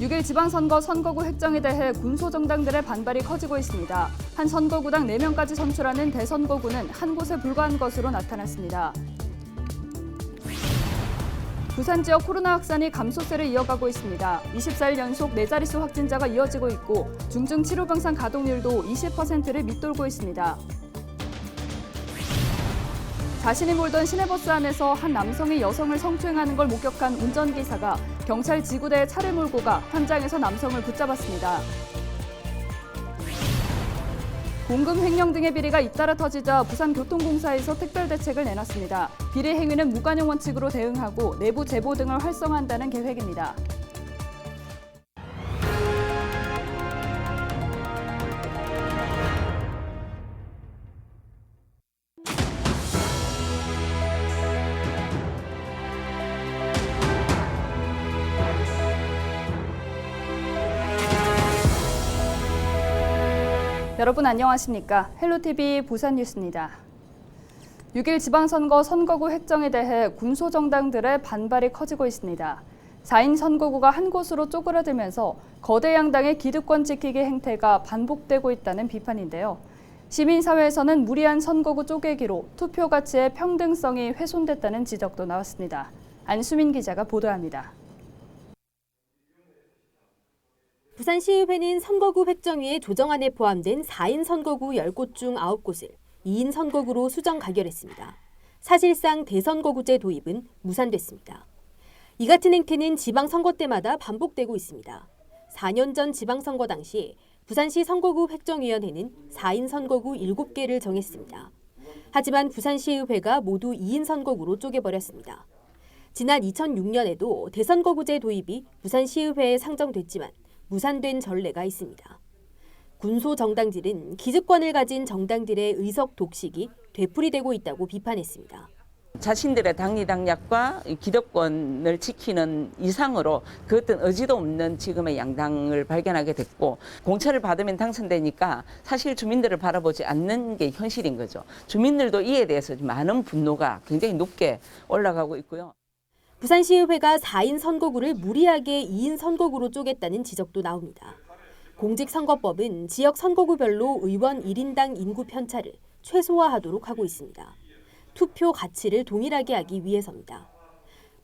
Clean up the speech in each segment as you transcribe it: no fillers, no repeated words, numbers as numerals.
6일 지방선거 선거구 획정에 대해 군소정당들의 반발이 커지고 있습니다. 한 선거구당 4명까지 선출하는 대선거구는 한 곳에 불과한 것으로 나타났습니다. 부산 지역 코로나 확산이 감소세를 이어가고 있습니다. 24일 연속 4자릿수 확진자가 이어지고 있고 중증 치료병상 가동률도 20%를 밑돌고 있습니다. 자신이 몰던 시내버스 안에서 한 남성이 여성을 성추행하는 걸 목격한 운전기사가 경찰 지구대에 차를 몰고 가 현장에서 남성을 붙잡았습니다. 공금 횡령 등의 비리가 잇따라 터지자 부산교통공사에서 특별대책을 내놨습니다. 비리 행위는 무관용 원칙으로 대응하고 내부 제보 등을 활성화한다는 계획입니다. 여러분 안녕하십니까? 헬로TV 부산뉴스입니다. 6일 지방선거 선거구 획정에 대해 군소정당들의 반발이 커지고 있습니다. 4인 선거구가 한 곳으로 쪼그라들면서 거대 양당의 기득권 지키기 행태가 반복되고 있다는 비판인데요. 시민사회에서는 무리한 선거구 쪼개기로 투표 가치의 평등성이 훼손됐다는 지적도 나왔습니다. 안수민 기자가 보도합니다. 부산시의회는 선거구 획정위의 조정안에 포함된 4인 선거구 10곳 중 9곳을 2인 선거구로 수정 가결했습니다. 사실상 대선거구제 도입은 무산됐습니다. 이 같은 행태는 지방선거 때마다 반복되고 있습니다. 4년 전 지방선거 당시 부산시 선거구 획정위원회는 4인 선거구 7개를 정했습니다. 하지만 부산시의회가 모두 2인 선거구로 쪼개버렸습니다. 지난 2006년에도 대선거구제 도입이 부산시의회에 상정됐지만 무산된 전례가 있습니다. 군소 정당들은 기득권을 가진 정당들의 의석 독식이 되풀이되고 있다고 비판했습니다. 자신들의 당리당략과 기득권을 지키는 이상으로 그 어떤 의지도 없는 지금의 양당을 발견하게 됐고 공천을 받으면 당선되니까 사실 주민들을 바라보지 않는 게 현실인 거죠. 주민들도 이에 대해서 많은 분노가 굉장히 높게 올라가고 있고요. 부산시의회가 4인 선거구를 무리하게 2인 선거구로 쪼갰다는 지적도 나옵니다. 공직선거법은 지역 선거구별로 의원 1인당 인구 편차를 최소화하도록 하고 있습니다. 투표 가치를 동일하게 하기 위해서입니다.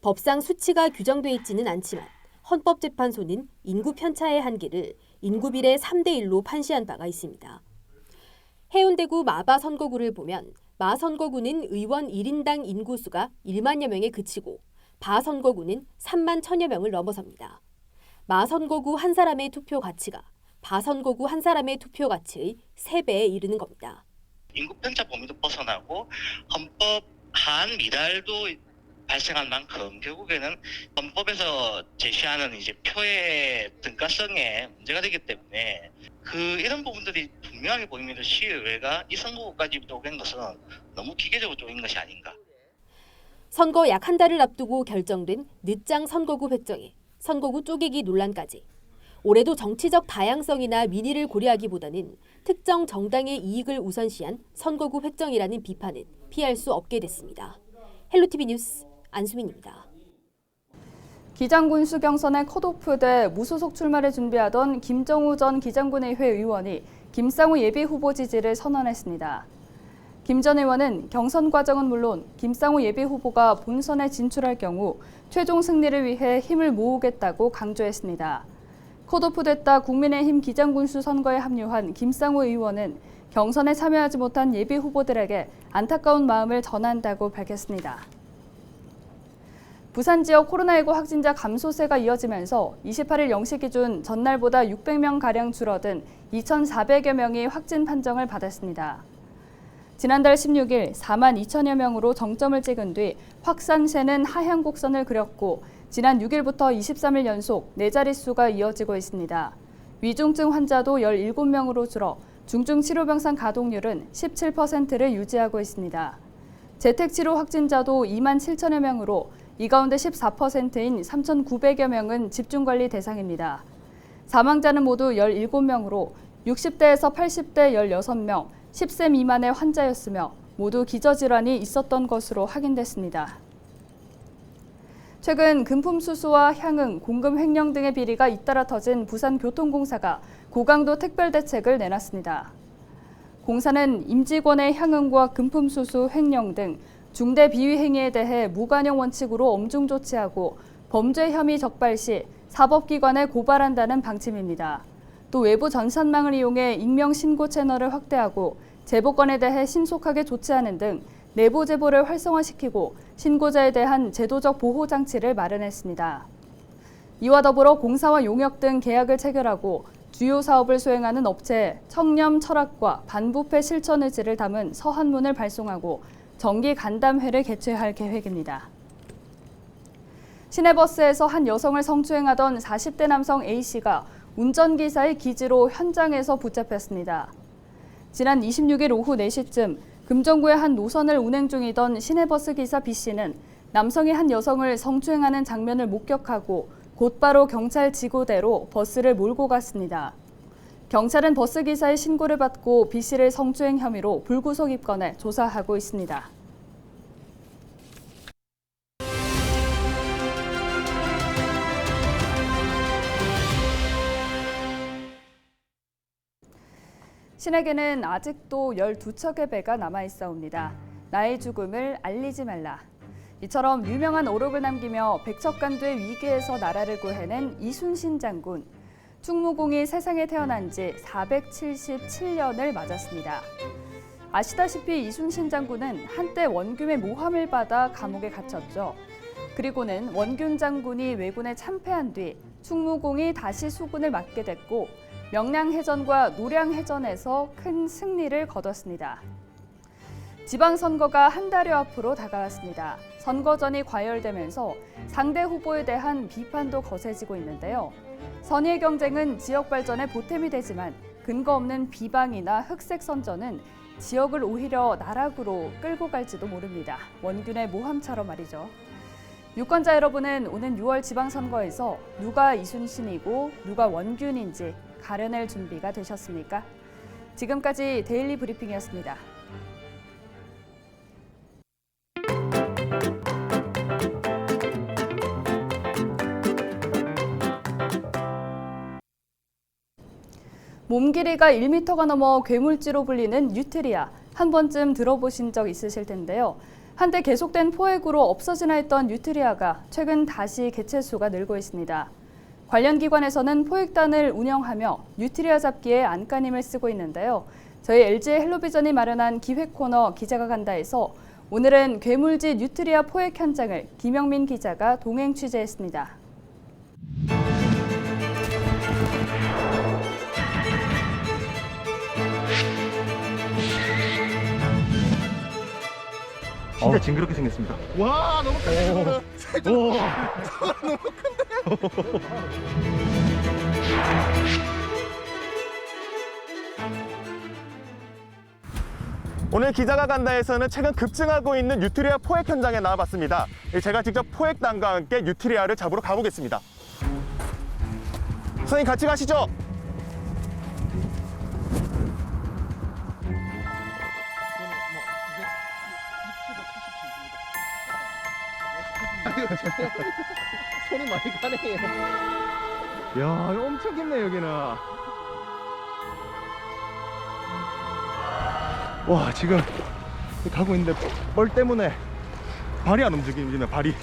법상 수치가 규정돼 있지는 않지만 헌법재판소는 인구 편차의 한계를 인구 비례 3대1로 판시한 바가 있습니다. 해운대구 마바 선거구를 보면 마 선거구는 의원 1인당 인구수가 1만여 명에 그치고 바 선거구는 3만 1천여 명을 넘어섭니다. 마 선거구 한 사람의 투표 가치가 바 선거구 한 사람의 투표 가치의 3배에 이르는 겁니다. 인구 편차 범위도 벗어나고 헌법 하한 미달도 발생할 만큼 결국에는 헌법에서 제시하는 이제 표의 등가성에 문제가 되기 때문에 이런 부분들이 분명하게 보이면서 시의회가 이 선거구까지 쪼갠 것은 너무 기계적으로 쪼갠 것이 아닌가. 선거 약 한 달을 앞두고 결정된 늦장 선거구 획정에 선거구 쪼개기 논란까지. 올해도 정치적 다양성이나 민의를 고려하기보다는 특정 정당의 이익을 우선시한 선거구 획정이라는 비판은 피할 수 없게 됐습니다. 헬로TV 뉴스 안수민입니다. 기장군수 경선에 컷오프돼 무소속 출마를 준비하던 김정우 전 기장군의회 의원이 김상우 예비후보 지지를 선언했습니다. 김 전 의원은 경선 과정은 물론 김상우 예비후보가 본선에 진출할 경우 최종 승리를 위해 힘을 모으겠다고 강조했습니다. 컷오프됐다 국민의힘 기장군수 선거에 합류한 김상우 의원은 경선에 참여하지 못한 예비후보들에게 안타까운 마음을 전한다고 밝혔습니다. 부산 지역 코로나19 확진자 감소세가 이어지면서 28일 0시 기준 전날보다 600명가량 줄어든 2,400여 명이 확진 판정을 받았습니다. 지난달 16일 4만 2천여 명으로 정점을 찍은 뒤 확산세는 하향 곡선을 그렸고 지난 6일부터 23일 연속 4자릿수가 이어지고 있습니다. 위중증 환자도 17명으로 줄어 중증 치료병상 가동률은 17%를 유지하고 있습니다. 재택치료 확진자도 2만 7천여 명으로 이 가운데 14%인 3,900여 명은 집중관리 대상입니다. 사망자는 모두 17명으로 60대에서 80대 16명, 10세 미만의 환자였으며 모두 기저질환이 있었던 것으로 확인됐습니다. 최근 금품수수와 향응, 공금 횡령 등의 비리가 잇따라 터진 부산교통공사가 고강도 특별대책을 내놨습니다. 공사는 임직원의 향응과 금품수수, 횡령 등 중대 비위 행위에 대해 무관용 원칙으로 엄중 조치하고 범죄 혐의 적발 시 사법기관에 고발한다는 방침입니다. 또 외부 전산망을 이용해 익명 신고 채널을 확대하고 제보건에 대해 신속하게 조치하는 등 내부 제보를 활성화시키고 신고자에 대한 제도적 보호 장치를 마련했습니다. 이와 더불어 공사와 용역 등 계약을 체결하고 주요 사업을 수행하는 업체에 청렴 철학과 반부패 실천 의지를 담은 서한문을 발송하고 정기 간담회를 개최할 계획입니다. 시내버스에서 한 여성을 성추행하던 40대 남성 A씨가 운전기사의 기지로 현장에서 붙잡혔습니다. 지난 26일 오후 4시쯤 금정구의 한 노선을 운행 중이던 시내버스 기사 B씨는 남성이 한 여성을 성추행하는 장면을 목격하고 곧바로 경찰 지구대로 버스를 몰고 갔습니다. 경찰은 버스 기사의 신고를 받고 B씨를 성추행 혐의로 불구속 입건해 조사하고 있습니다. 신에게는 아직도 12척의 배가 남아있사옵니다. 나의 죽음을 알리지 말라. 이처럼 유명한 오록을 남기며 백척간도의 위기에서 나라를 구해낸 이순신 장군. 충무공이 세상에 태어난 지 477년을 맞았습니다. 아시다시피 이순신 장군은 한때 원균의 모함을 받아 감옥에 갇혔죠. 그리고는 원균 장군이 왜군에 참패한 뒤 충무공이 다시 수군을 맡게 됐고 명량해전과 노량해전에서 큰 승리를 거뒀습니다. 지방선거가 한 달여 앞으로 다가왔습니다. 선거전이 과열되면서 상대 후보에 대한 비판도 거세지고 있는데요. 선의의 경쟁은 지역 발전에 보탬이 되지만 근거 없는 비방이나 흑색 선전은 지역을 오히려 나락으로 끌고 갈지도 모릅니다. 원균의 모함처럼 말이죠. 유권자 여러분은 오는 6월 지방선거에서 누가 이순신이고 누가 원균인지 가려낼 준비가 되셨습니까? 지금까지 데일리 브리핑이었습니다. 몸 길이가 1m가 넘어 괴물지로 불리는 뉴트리아. 한 번쯤 들어보신 적 있으실 텐데요. 한때 계속된 포획으로 없어지나 했던 뉴트리아가 최근 다시 개체수가 늘고 있습니다. 관련 기관에서는 포획단을 운영하며 뉴트리아 잡기에 안간힘을 쓰고 있는데요. 저희 LG의 헬로비전이 마련한 기획 코너 기자가 간다에서 오늘은 괴물지 뉴트리아 포획 현장을 김영민 기자가 동행 취재했습니다. 진짜 징그럽게 생겼습니다. 와, 너무 큰데. 너무 큰데. 오늘 기자가 간다에서는 최근 급증하고 있는 뉴트리아 포획 현장에 나와봤습니다. 제가 직접 포획단과 함께 뉴트리아를 잡으러 가보겠습니다. 선생님 같이 가시죠. 손이 많이 가네. 이야, 이거 엄청 깊네 여기는. 와, 지금 가고 있는데 뻘 때문에 발이 안 움직이네. 발이.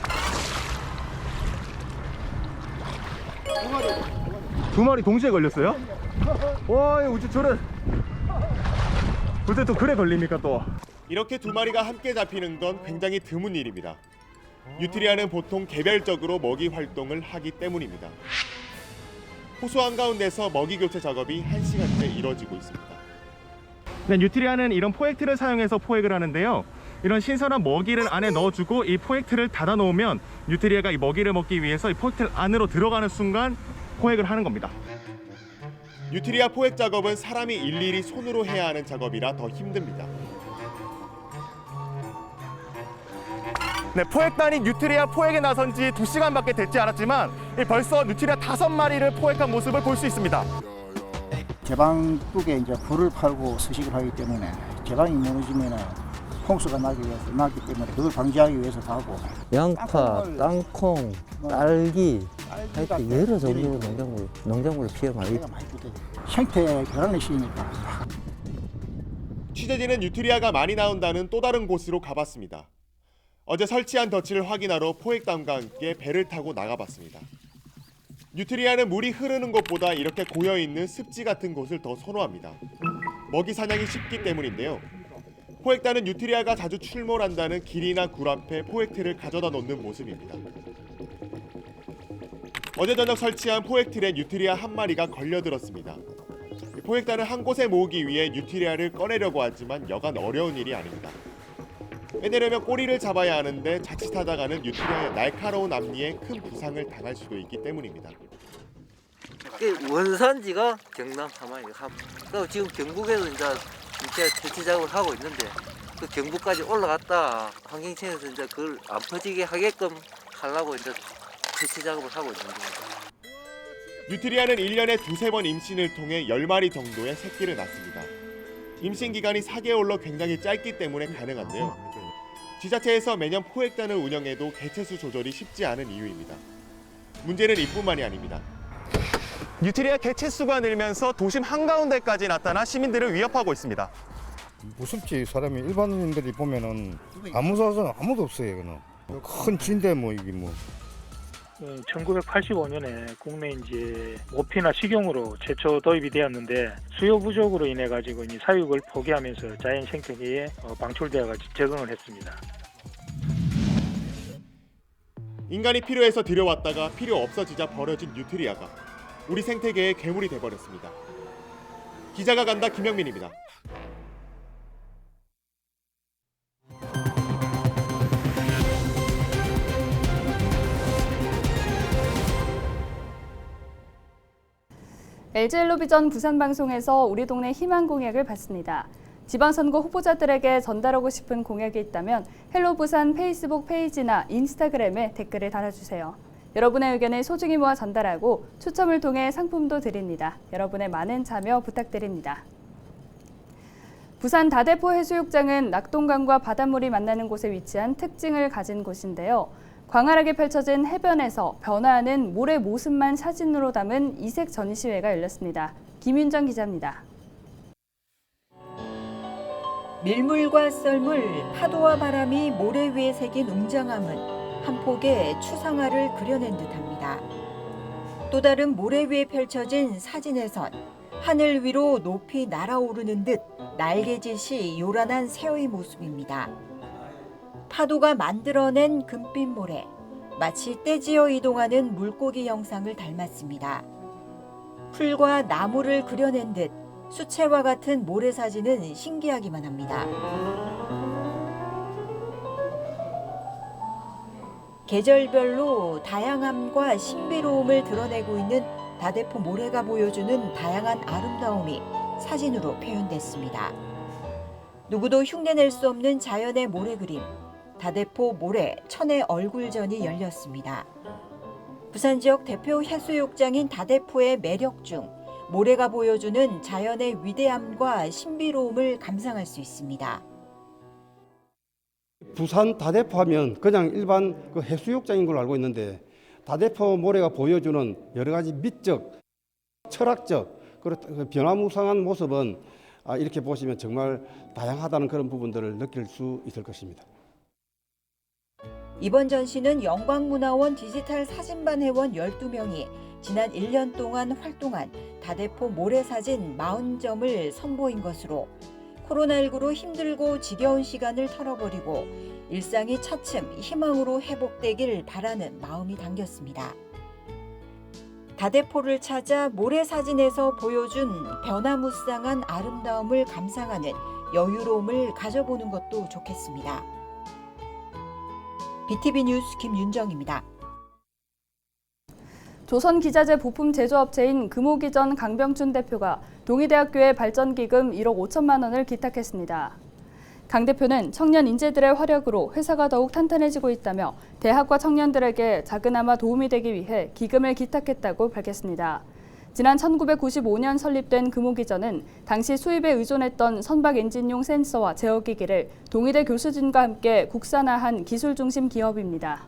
두 마리 동시에 걸렸어요? 와, 어째 저래. 어째 또 그래 걸립니까 또? 이렇게 두 마리가 함께 잡히는 건 굉장히 드문 일입니다. 뉴트리아는 보통 개별적으로 먹이 활동을 하기 때문입니다. 호수 한가운데서 먹이 교체 작업이 1시간째 이뤄지고 있습니다. 네, 뉴트리아는 이런 포획틀을 사용해서 포획을 하는데요. 이런 신선한 먹이를 안에 넣어주고 이 포획틀을 닫아 놓으면 뉴트리아가 이 먹이를 먹기 위해서 이 포획틀 안으로 들어가는 순간 포획을 하는 겁니다. 뉴트리아 포획 작업은 사람이 일일이 손으로 해야 하는 작업이라 더 힘듭니다. 네, 포획단이 뉴트리아 포획에 나선 지 2시간밖에 되지 않았지만 벌써 뉴트리아 5마리를 포획한 모습을 볼 수 있습니다. 제방 쪽에 이제 굴을 팔고 수식을 하기 때문에 제방이 무너지면 홍수가 나기 때문에 그걸 방지하기 위해서 하고 양파, 땅콩, 딸기, 딸기가 하여튼 여러 종류의 굉장히 농작물을 피해 많이 피해가 많이 되거든요. 생태에 결함이 시니까 취재진은 뉴트리아가 많이 나온다는 또 다른 곳으로 가봤습니다. 어제 설치한 덫을 확인하러 포획단과 함께 배를 타고 나가봤습니다. 뉴트리아는 물이 흐르는 곳보다 이렇게 고여있는 습지 같은 곳을 더 선호합니다. 먹이 사냥이 쉽기 때문인데요. 포획단은 뉴트리아가 자주 출몰한다는 길이나 굴 앞에 포획틀을 가져다 놓는 모습입니다. 어제 저녁 설치한 포획틀에 뉴트리아 한 마리가 걸려들었습니다. 포획단은 한 곳에 모으기 위해 뉴트리아를 꺼내려고 하지만 여간 어려운 일이 아닙니다. 빼내려면 꼬리를 잡아야 하는데 자칫하다가는 뉴트리아의 날카로운 앞니에 큰 부상을 당할 수도 있기 때문입니다. 원산지가 경남 함안이에요. 지금 경북에도 이제 퇴치 작업을 하고 있는데 그 경북까지 올라갔다 환경청에서 이제 그걸 안 퍼지게 하게끔 하려고 이제 퇴치 작업을 하고 있는 겁니다. 뉴트리아는 1년에 두세 번 임신을 통해 10마리 정도의 새끼를 낳습니다. 임신 기간이 4개월로 굉장히 짧기 때문에 가능한데요. 지자체에서 매년 포획단을 운영해도 개체수 조절이 쉽지 않은 이유입니다. 문제는 이뿐만이 아닙니다. 뉴트리아 개체수가 늘면서 도심 한가운데까지 나타나 시민들을 위협하고 있습니다. 무섭지. 사람이 일반인들이 보면은 안 무서워서는 아무도 없어요. 이거는 큰 쥐인데 뭐 이게 뭐. 1985년에 국내 이제 모피나 식용으로 최초 도입이 되었는데 수요 부족으로 인해 가지고 이제 사육을 포기하면서 자연 생태계에 방출되어 가지고 적응을 했습니다. 인간이 필요해서 들여왔다가 필요 없어지자 버려진 뉴트리아가 우리 생태계의 괴물이 돼버렸습니다. 기자가 간다 김영민입니다. LG엘로비전 부산방송에서 우리 동네 희망 공약을 받습니다. 지방선거 후보자들에게 전달하고 싶은 공약이 있다면 헬로 부산 페이스북 페이지나 인스타그램에 댓글을 달아주세요. 여러분의 의견을 소중히 모아 전달하고 추첨을 통해 상품도 드립니다. 여러분의 많은 참여 부탁드립니다. 부산 다대포 해수욕장은 낙동강과 바닷물이 만나는 곳에 위치한 특징을 가진 곳인데요. 광활하게 펼쳐진 해변에서 변화하는 모래 모습만 사진으로 담은 이색 전시회가 열렸습니다. 김윤정 기자입니다. 밀물과 썰물, 파도와 바람이 모래 위에 새긴 웅장함은 한 폭의 추상화를 그려낸 듯합니다. 또 다른 모래 위에 펼쳐진 사진에선 하늘 위로 높이 날아오르는 듯 날개짓이 요란한 새의 모습입니다. 파도가 만들어낸 금빛 모래, 마치 떼지어 이동하는 물고기 형상을 닮았습니다. 풀과 나무를 그려낸 듯 수채화 같은 모래 사진은 신기하기만 합니다. 계절별로 다양함과 신비로움을 드러내고 있는 다대포 모래가 보여주는 다양한 아름다움이 사진으로 표현됐습니다. 누구도 흉내낼 수 없는 자연의 모래 그림, 다대포 모래 천의 얼굴전이 열렸습니다. 부산 지역 대표 해수욕장인 다대포의 매력 중 모래가 보여주는 자연의 위대함과 신비로움을 감상할 수 있습니다. 부산 다대포 하면 그냥 일반 그 해수욕장인 걸로 알고 있는데 다대포 모래가 보여주는 여러 가지 미적, 철학적, 그런 변화무쌍한 모습은 이렇게 보시면 정말 다양하다는 그런 부분들을 느낄 수 있을 것입니다. 이번 전시는 영광문화원 디지털 사진반 회원 12명이 지난 1년 동안 활동한 다대포 모래사진 40점을 선보인 것으로 코로나19로 힘들고 지겨운 시간을 털어버리고 일상이 차츰 희망으로 회복되길 바라는 마음이 담겼습니다. 다대포를 찾아 모래사진에서 보여준 변화무쌍한 아름다움을 감상하는 여유로움을 가져보는 것도 좋겠습니다. BTV 뉴스 김윤정입니다. 조선기자재 부품 제조업체인 금호기전 강병준 대표가 동의대학교에 발전기금 1억 5천만 원을 기탁했습니다. 강 대표는 청년 인재들의 활약으로 회사가 더욱 탄탄해지고 있다며 대학과 청년들에게 작은아마 도움이 되기 위해 기금을 기탁했다고 밝혔습니다. 지난 1995년 설립된 금호기전은 당시 수입에 의존했던 선박 엔진용 센서와 제어기기를 동의대 교수진과 함께 국산화한 기술 중심 기업입니다.